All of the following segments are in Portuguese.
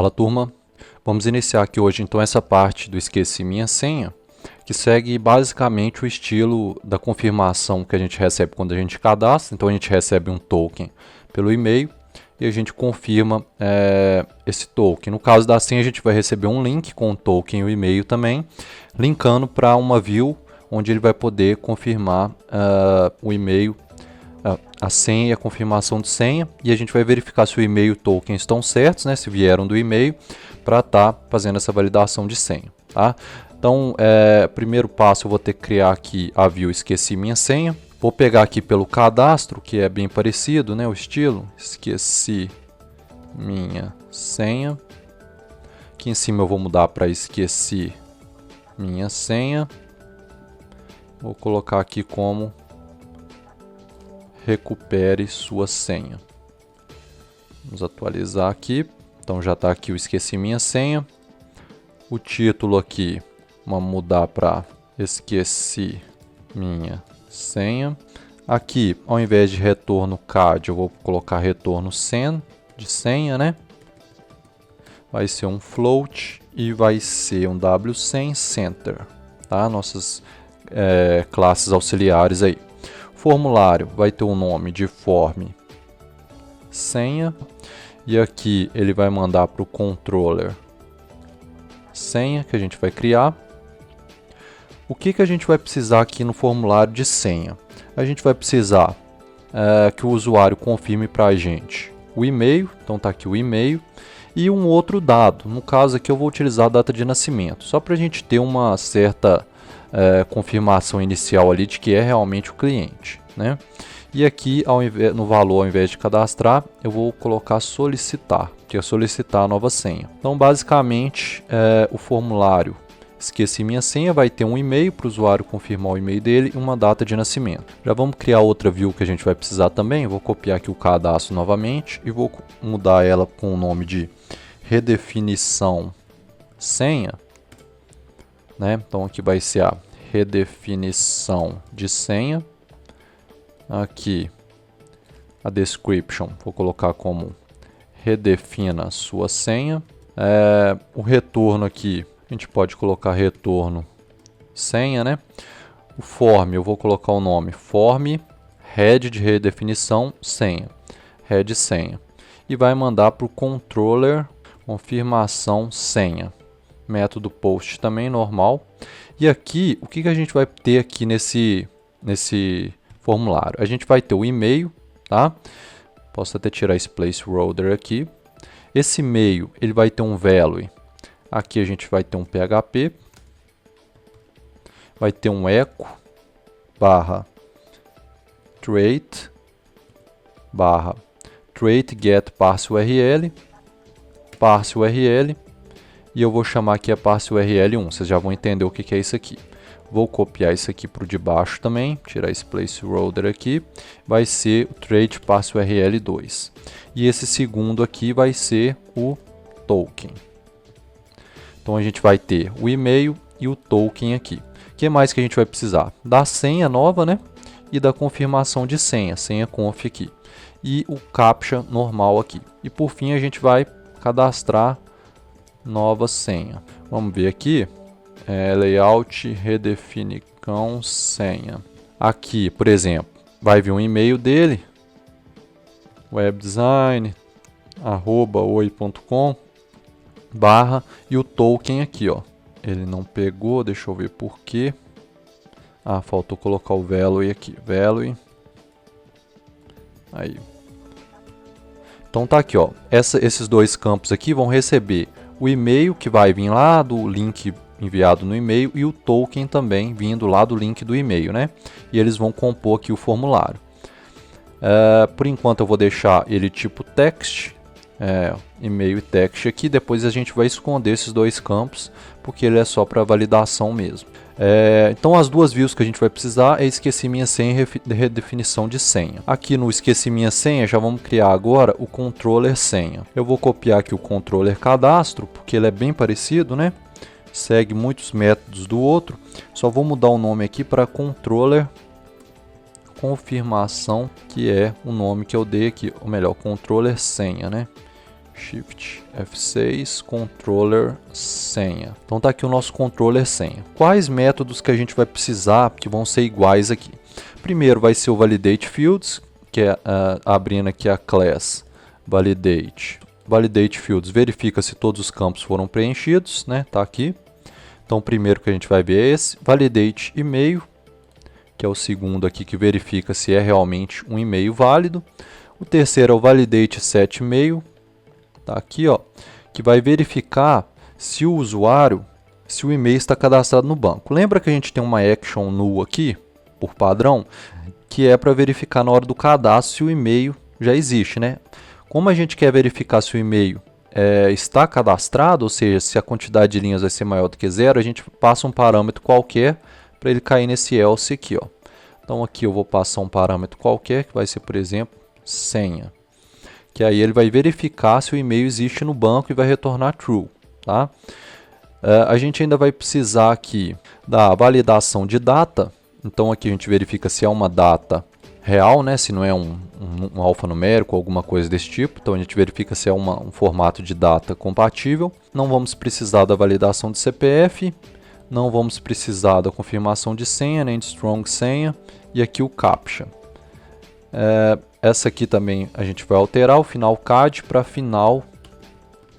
Fala, turma, vamos iniciar aqui hoje então essa parte do esqueci minha senha, que segue basicamente o estilo da confirmação que a gente recebe quando a gente cadastra. Então a gente recebe um token pelo e-mail e a gente confirma esse token. No caso da senha, a gente vai receber um link com o token e o e-mail também, linkando para uma view onde ele vai poder confirmar o e-mail, a senha e a confirmação de senha, e a gente vai verificar se o e-mail e o token estão certos, né, se vieram do e-mail, para estar fazendo essa validação de senha. Tá? Então, primeiro passo, eu vou ter que criar aqui a view esqueci minha senha. Vou pegar aqui pelo cadastro, que é bem parecido, né, o estilo, esqueci minha senha. Aqui em cima eu vou mudar para esqueci minha senha. Vou colocar aqui como recupere sua senha. Vamos atualizar aqui. Então já está aqui o esqueci minha senha. O título aqui, vamos mudar para esqueci minha senha. Aqui, ao invés de retorno CAD, eu vou colocar retorno sen, de senha, né? Vai ser um float e vai ser um wsen center, tá? Nossas classes auxiliares aí. Formulário vai ter o nome de form senha, e aqui ele vai mandar para o controller senha que a gente vai criar. O que a gente vai precisar aqui no formulário de senha? A gente vai precisar que o usuário confirme para a gente o e-mail, então está aqui o e-mail, e um outro dado. No caso aqui eu vou utilizar a data de nascimento, só para a gente ter uma certa confirmação inicial ali de que é realmente o cliente, né? E aqui no valor, ao invés de cadastrar, eu vou colocar solicitar, que é solicitar a nova senha. Então basicamente o formulário esqueci minha senha vai ter um e-mail para o usuário confirmar o e-mail dele e uma data de nascimento. Já vamos criar outra view que a gente vai precisar também. Vou copiar aqui o cadastro novamente e vou mudar ela com o nome de redefinição senha, né? Então aqui vai ser a redefinição de senha. Aqui a description vou colocar como redefina sua senha. O retorno aqui a gente pode colocar retorno senha, né? O form eu vou colocar o nome form head de redefinição senha, head senha, e vai mandar para o controller confirmação senha. Método post também normal. E aqui, o que a gente vai ter aqui nesse formulário? A gente vai ter o e-mail, tá? Posso até tirar esse placeholder aqui. Esse e-mail, ele vai ter um value. Aqui a gente vai ter um PHP. Vai ter um echo barra trait get parse URL, e eu vou chamar aqui a parse URL1. Vocês já vão entender o que é isso aqui. Vou copiar isso aqui para o de baixo também, tirar esse placeholder aqui. Vai ser o trait parse URL2. E esse segundo aqui vai ser o token. Então a gente vai ter o e-mail e o token aqui. O que mais que a gente vai precisar? Da senha nova, né? E da confirmação de senha, senha conf aqui. E o captcha normal aqui. E por fim a gente vai cadastrar nova senha. Vamos ver aqui. Layout redefinição senha. Aqui, por exemplo, vai vir um e-mail dele. webdesign@oi.com e o token aqui, ó. Ele não pegou, deixa eu ver por quê. Faltou colocar o value aqui, value. Aí. Então tá aqui, ó. Esses dois campos aqui vão receber o e-mail que vai vir lá do link enviado no e-mail e o token também vindo lá do link do e-mail, né? E eles vão compor aqui o formulário. Por enquanto eu vou deixar ele tipo text, e-mail e text aqui. Depois a gente vai esconder esses dois campos, porque ele é só para validação mesmo. Então as duas views que a gente vai precisar é esqueci minha senha e redefinição de senha. Aqui no esqueci minha senha já vamos criar agora o controller senha. Eu vou copiar aqui o controller cadastro, porque ele é bem parecido, né? Segue muitos métodos do outro. Só vou mudar o nome aqui para controller confirmação, que é o nome que eu dei aqui, ou melhor, controller senha, né? Shift F6, controller senha. Então tá aqui o nosso controller senha. Quais métodos que a gente vai precisar que vão ser iguais aqui? Primeiro vai ser o validate fields, que é abrindo aqui a class validate. Validate fields verifica se todos os campos foram preenchidos, né? Tá aqui. Então o primeiro que a gente vai ver é esse, validate e-mail, que é o segundo aqui que verifica se é realmente um e-mail válido. O terceiro é o validate set e-mail, tá aqui, ó, que vai verificar se o usuário, se o e-mail está cadastrado no banco. Lembra que a gente tem uma action null aqui, por padrão, que é para verificar na hora do cadastro se o e-mail já existe, né? Como a gente quer verificar se o e-mail está cadastrado, ou seja, se a quantidade de linhas vai ser maior do que 0, a gente passa um parâmetro qualquer para ele cair nesse else aqui, ó. Então aqui eu vou passar um parâmetro qualquer, que vai ser, por exemplo, senha. Que aí ele vai verificar se o e-mail existe no banco e vai retornar true, tá? A gente ainda vai precisar aqui da validação de data. Então aqui a gente verifica se é uma data real, né? Se não é um alfanumérico ou alguma coisa desse tipo. Então a gente verifica se é um formato de data compatível. Não vamos precisar da validação de CPF. Não vamos precisar da confirmação de senha, nem de strong senha. E aqui o CAPTCHA. Essa aqui também a gente vai alterar o final CAD para final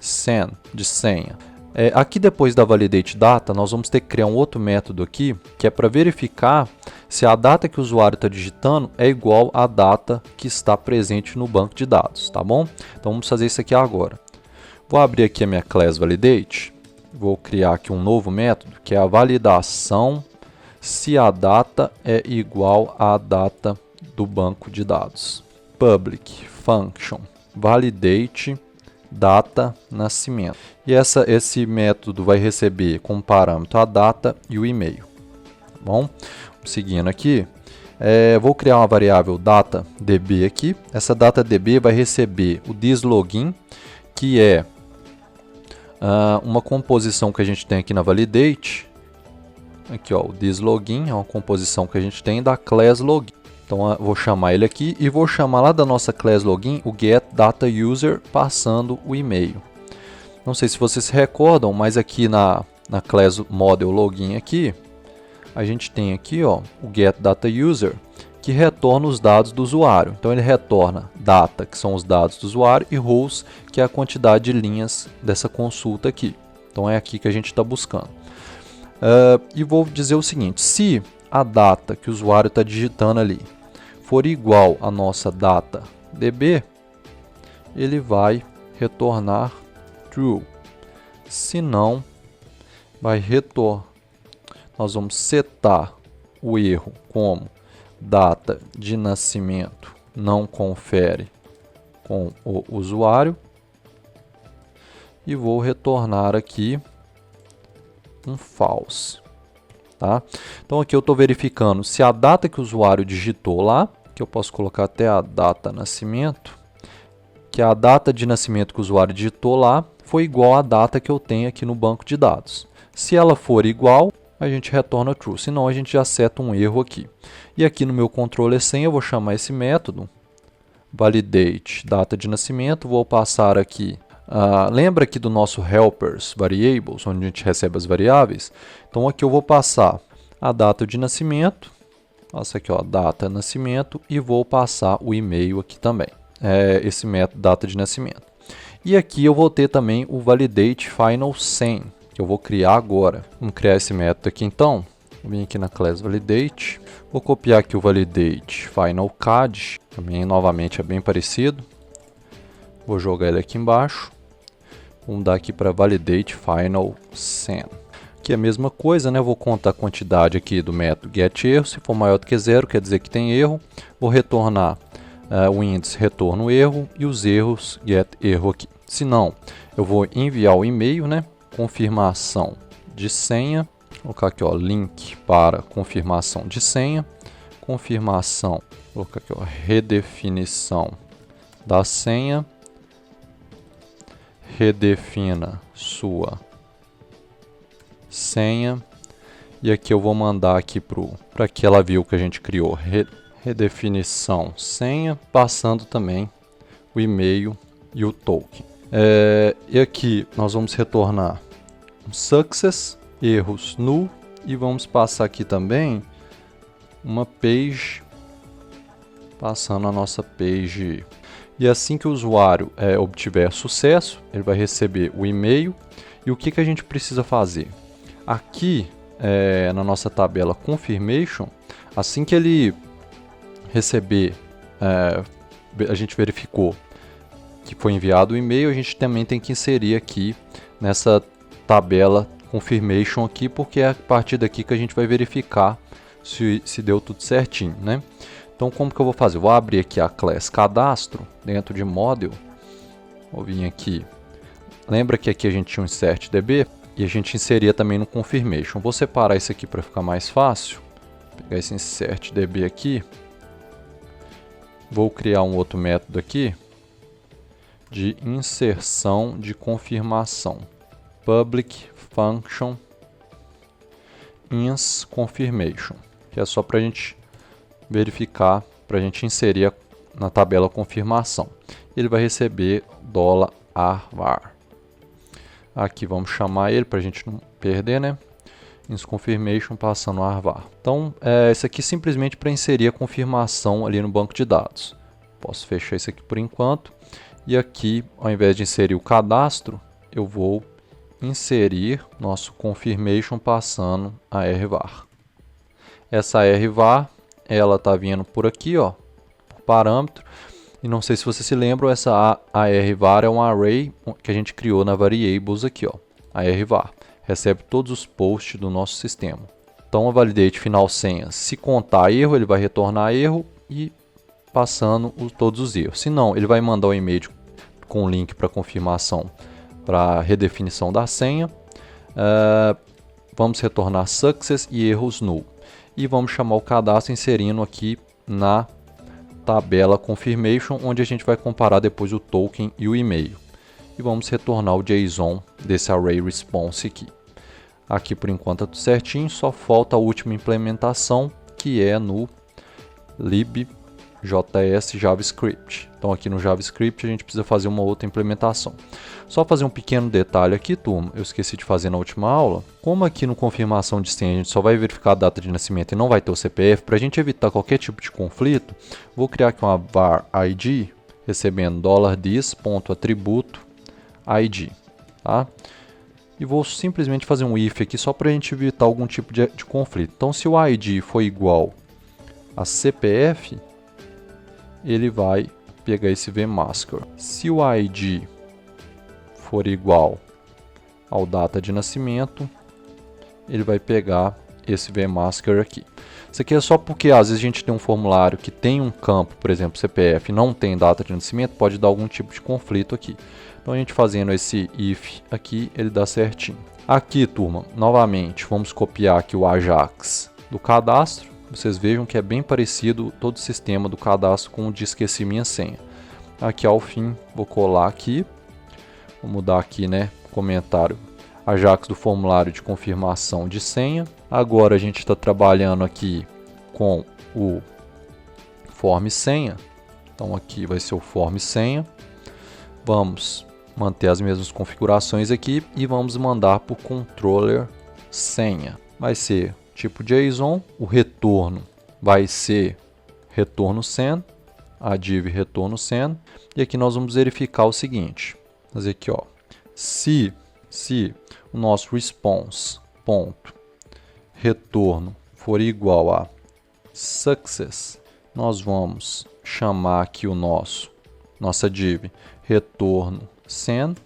sen, de senha. Aqui depois da validate data, nós vamos ter que criar um outro método aqui, que é para verificar se a data que o usuário está digitando é igual à data que está presente no banco de dados, tá bom? Então vamos fazer isso aqui agora. Vou abrir aqui a minha class validate, vou criar aqui um novo método, que é a validação se a data é igual à data do banco de dados. Public function validate data nascimento. E esse método vai receber como parâmetro a data e o e-mail. Tá bom? Seguindo aqui, vou criar uma variável datadb aqui. Essa datadb vai receber o thislogin, que é uma composição que a gente tem aqui na validate. Aqui, ó, o thislogin é uma composição que a gente tem da class login. Então vou chamar ele aqui e vou chamar lá da nossa class login o getDataUser passando o e-mail. Não sei se vocês se recordam, mas aqui na class model login aqui, a gente tem aqui, ó, o getDataUser que retorna os dados do usuário. Então ele retorna data, que são os dados do usuário, e rows, que é a quantidade de linhas dessa consulta aqui. Então é aqui que a gente está buscando. E vou dizer o seguinte, se a data que o usuário está digitando ali for igual à nossa data db, ele vai retornar true. Se não, vai retornar. Nós vamos setar o erro como data de nascimento não confere com o usuário e vou retornar aqui um false. Tá? Então aqui eu estou verificando se a data que o usuário digitou lá, que eu posso colocar até a data nascimento, que a data de nascimento que o usuário digitou lá foi igual à data que eu tenho aqui no banco de dados. Se ela for igual, a gente retorna true, senão a gente já seta um erro aqui. E aqui no meu controller senha eu vou chamar esse método validate data de nascimento, vou passar aqui. Lembra aqui do nosso helpers variables, onde a gente recebe as variáveis? Então aqui eu vou passar a data de nascimento, passa aqui, ó, data nascimento, e vou passar o e-mail aqui também, esse método data de nascimento. E aqui eu vou ter também o validate final sen, que eu vou criar agora. Vamos criar esse método aqui então. Vou vir aqui na class validate, vou copiar aqui o validate final cad, também novamente é bem parecido. Vou jogar ele aqui embaixo. Vamos dar aqui para validate final sen. Aqui é a mesma coisa, né? Vou contar a quantidade aqui do método getErro. Se for maior do que 0, quer dizer que tem erro. Vou retornar o índice retorno erro e os erros getErro aqui. Se não, eu vou enviar o e-mail, né? Confirmação de senha. Vou colocar aqui, ó, link para confirmação de senha. Confirmação. Vou colocar aqui, ó, redefinição da senha. Redefina sua senha. E aqui eu vou mandar aqui para aquela view que a gente criou, redefinição senha, passando também o e-mail e o token. E aqui nós vamos retornar um success, erros null, e vamos passar aqui também uma page, passando a nossa page. E assim que o usuário obtiver sucesso, ele vai receber o e-mail. E o que a gente precisa fazer? Aqui na nossa tabela confirmation, assim que ele receber, a gente verificou que foi enviado o e-mail, a gente também tem que inserir aqui nessa tabela confirmation aqui, porque é a partir daqui que a gente vai verificar se deu tudo certinho, né? Então como que eu vou fazer? Eu vou abrir aqui a class cadastro dentro de model, vou vir aqui, lembra que aqui a gente tinha um insert db e a gente inseria também no confirmation. Vou separar isso aqui para ficar mais fácil, vou pegar esse insert db aqui, vou criar um outro método aqui de inserção de confirmação, public function ins confirmation, que é só para a gente verificar, para a gente inserir na tabela confirmação. Ele vai receber $var. Aqui vamos chamar ele para a gente não perder, né? Ins confirmation passando arvar. Então, isso aqui simplesmente para inserir a confirmação ali no banco de dados. Posso fechar isso aqui por enquanto. E aqui, ao invés de inserir o cadastro, eu vou inserir nosso confirmation passando a rvar. Essa rvar, ela está vindo por aqui, ó, por parâmetro. E não sei se você se lembra, essa rvar é um array que a gente criou na variables aqui, ó. A rvar recebe todos os posts do nosso sistema. Então, a validate final senha, se contar erro, ele vai retornar erro e passando todos os erros. Se não, ele vai mandar um e-mail com o link para confirmação para redefinição da senha. Vamos retornar success e erros null. E vamos chamar o cadastro inserindo aqui na tabela confirmation, onde a gente vai comparar depois o token e o e-mail. E vamos retornar o JSON desse array response aqui. Aqui por enquanto é tudo certinho, só falta a última implementação, que é no libjs javascript. Então aqui no JavaScript a gente precisa fazer uma outra implementação. Só fazer um pequeno detalhe aqui, turma, eu esqueci de fazer na última aula. Como aqui no confirmação de senha a gente só vai verificar a data de nascimento e não vai ter o CPF, para a gente evitar qualquer tipo de conflito, vou criar aqui uma var id, recebendo $this.atributo id, tá? E vou simplesmente fazer um if aqui só para a gente evitar algum tipo de conflito. Então se o id for igual a CPF, ele vai pegar esse vmasker. Se o id for igual ao data de nascimento, ele vai pegar esse vmasker aqui. Isso aqui é só porque às vezes a gente tem um formulário que tem um campo, por exemplo, CPF, e não tem data de nascimento, pode dar algum tipo de conflito aqui. Então a gente fazendo esse if aqui, ele dá certinho. Aqui, turma, novamente, vamos copiar aqui o Ajax do cadastro. Vocês vejam que é bem parecido todo o sistema do cadastro com o de esqueci minha senha. Aqui ao fim, vou colar aqui. Vou mudar aqui, né, comentário Ajax do formulário de confirmação de senha. Agora a gente está trabalhando aqui com o form senha. Então aqui vai ser o form senha. Vamos manter as mesmas configurações aqui e vamos mandar para o controller senha. Vai ser tipo JSON, o retorno vai ser retorno send, a div retorno send. E aqui nós vamos verificar o seguinte. Fazer aqui, ó, se o nosso response ponto retorno for igual a success, nós vamos chamar aqui o nossa div retorno send,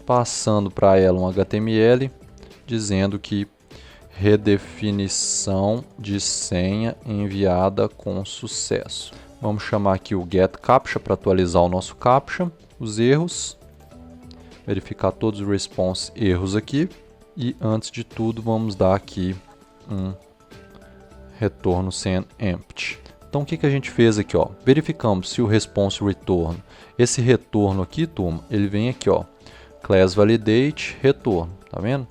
passando para ela um HTML dizendo que redefinição de senha enviada com sucesso. Vamos chamar aqui o getCaptcha para atualizar o nosso captcha, os erros, verificar todos os response erros aqui e antes de tudo vamos dar aqui um retorno send empty. Então o que a gente fez aqui, ó? Verificamos se o response retorno, esse retorno aqui, turma, ele vem aqui, ó, class validate retorno, tá vendo?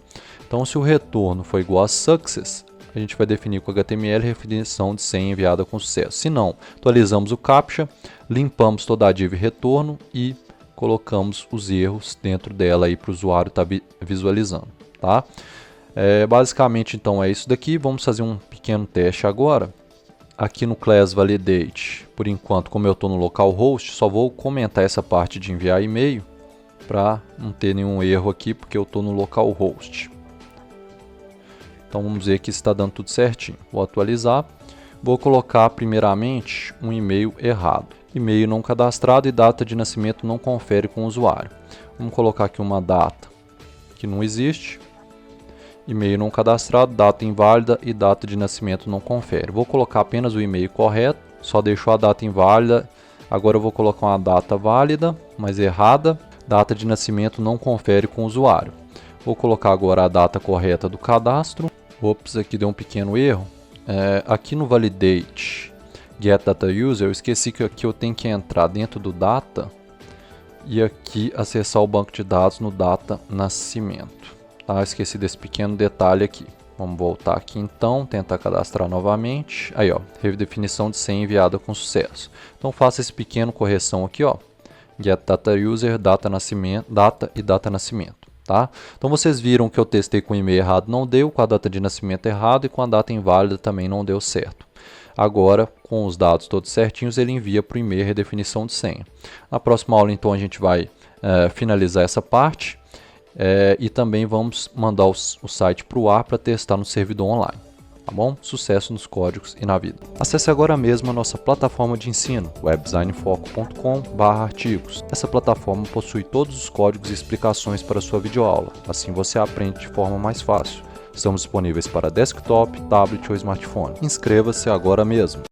Então se o retorno for igual a success, a gente vai definir com HTML redefinição de senha enviada com sucesso. Se não, atualizamos o captcha, limpamos toda a div retorno e colocamos os erros dentro dela aí para o usuário estar visualizando, tá? Basicamente então é isso daqui. Vamos fazer um pequeno teste agora. Aqui no Class Validate, por enquanto, como eu estou no localhost, só vou comentar essa parte de enviar e-mail para não ter nenhum erro aqui, porque eu estou no localhost. Então vamos ver que está dando tudo certinho. Vou atualizar. Vou colocar primeiramente um e-mail errado. E-mail não cadastrado e data de nascimento não confere com o usuário. Vamos colocar aqui uma data que não existe. E-mail não cadastrado, data inválida e data de nascimento não confere. Vou colocar apenas o e-mail correto, só deixou a data inválida. Agora eu vou colocar uma data válida, mas errada. Data de nascimento não confere com o usuário. Vou colocar agora a data correta do cadastro. Ops, aqui deu um pequeno erro. Aqui no Validate Get Data User, eu esqueci que aqui eu tenho que entrar dentro do Data e aqui acessar o banco de dados no Data Nascimento. Tá? Esqueci desse pequeno detalhe aqui. Vamos voltar aqui então, tentar cadastrar novamente. Aí ó, redefinição de senha enviada com sucesso. Então faça esse pequeno correção aqui ó. Get Data User, data e data nascimento. Tá? Então vocês viram que eu testei com o e-mail errado, não deu, com a data de nascimento errado e com a data inválida também não deu certo. Agora, com os dados todos certinhos, ele envia para o e-mail a redefinição de senha. Na próxima aula, então, a gente vai finalizar essa parte e também vamos mandar o site para o ar para testar no servidor online. Tá bom? Sucesso nos códigos e na vida. Acesse agora mesmo a nossa plataforma de ensino, webdesignfoco.com/artigos. Essa plataforma possui todos os códigos e explicações para a sua videoaula. Assim você aprende de forma mais fácil. Estamos disponíveis para desktop, tablet ou smartphone. Inscreva-se agora mesmo.